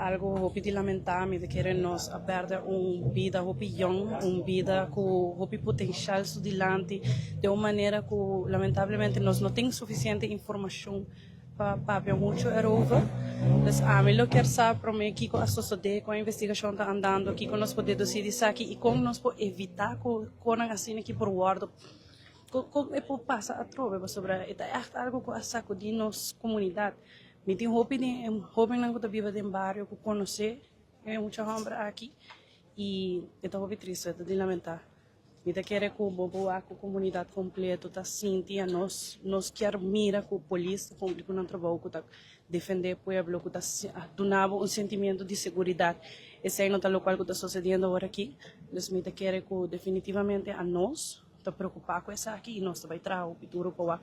algo hopi de lamentar, de querer nos perder vida hopi young, vida com hopi potencial dilante, de uma maneira que lamentavelmente nós não temos suficiente informação para ver muito erova. Então, a mim eu quero saber para mim que a sociedade, com a investigação está andando, que nós podemos decidir aqui e como nós podemos evitar que assim aqui por guarda é por passar a trova sobre é algo que sacudi nossa comunidade. Me tem roupa não que vive em bairro que conhecer é muita gente aqui e é muito triste de lamentar. Me te quer que a comunidade completa está sentindo nós quer mira que a polícia pública não trabalha que defender o povo que está dando sentimento de segurança. Esse é o local que está sucedendo agora aqui. Mas me te quer que definitivamente a nós está preocupado com isso aqui e nós também trazer o futuro para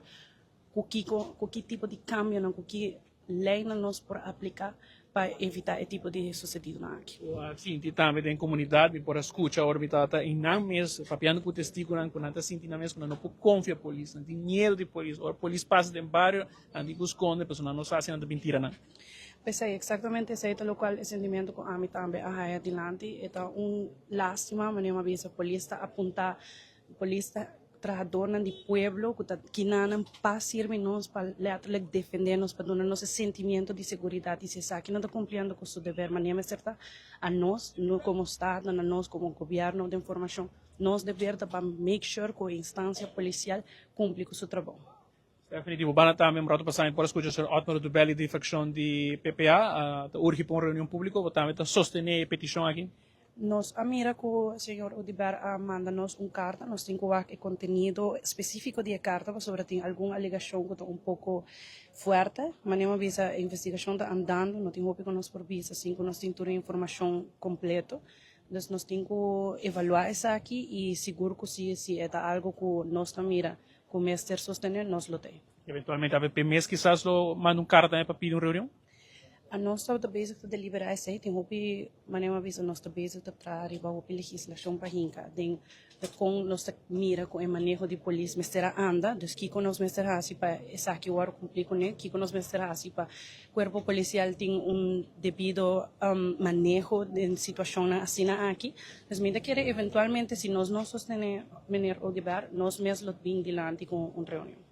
que tipo de cambio, que lei nós por aplicar para evitar esse tipo de sucedido aqui. Sim, também tem comunidade por escutar a orbitata e não mesmo, papiando com o testigo, não está sentindo mesmo, não confia na polícia, não tem medo de polícia, a polícia passa de bairro, não tem que esconder, a pessoa não sabe se não tem mentira, não. Pois é, exatamente esse é o local, o sentimento que a mim também a adiante, é lástima, mas uma vez a polícia apontar, a polícia trabajadora do pueblo que não passirme nós para defender-nos, para dar nosso sentimento de segurança e se sabe que não está cumprindo com seu dever, mas é certa a nós, como Estado, a nós como governo de informação, nós devemos para make sure que a instância policial cumpre com seu trabalho. Definitivo, bana também para passar por escutar o Otmar do Belli de facção de PPA, urge para uma reunião pública, também está sostener a petição aqui. Nós mira que o senhor Odiber manda-nos carta, nós temos o conteúdo específico da carta, sobre tem alguma alegação que está pouco forte, mas não avisa a investigação está andando, não tem roupa que nós por visa, assim que nós temos toda a informação completa, então nós temos que evaluar isso aqui e seguro que se é algo que nós mira, que o mestre sostener, nós lo tem. Eventualmente, a VP quizás lo manda carta para pedir uma reunião? A nós estamos bezig te deliberar isso aí, tem roupi, mas uma vez nós estamos bezig te trazer a legislação para hinca, tem com nós mira com o manejo de polícia, mas será anda, dus que nós mestra assim para essa que o ar cumprir com ele, que nós mestra assim para corpo policial tem devido manejo de situação assim aqui, mas me quer eventualmente se nós não sostener maneira o deber, nós mesmos lo bem dilante com reunião.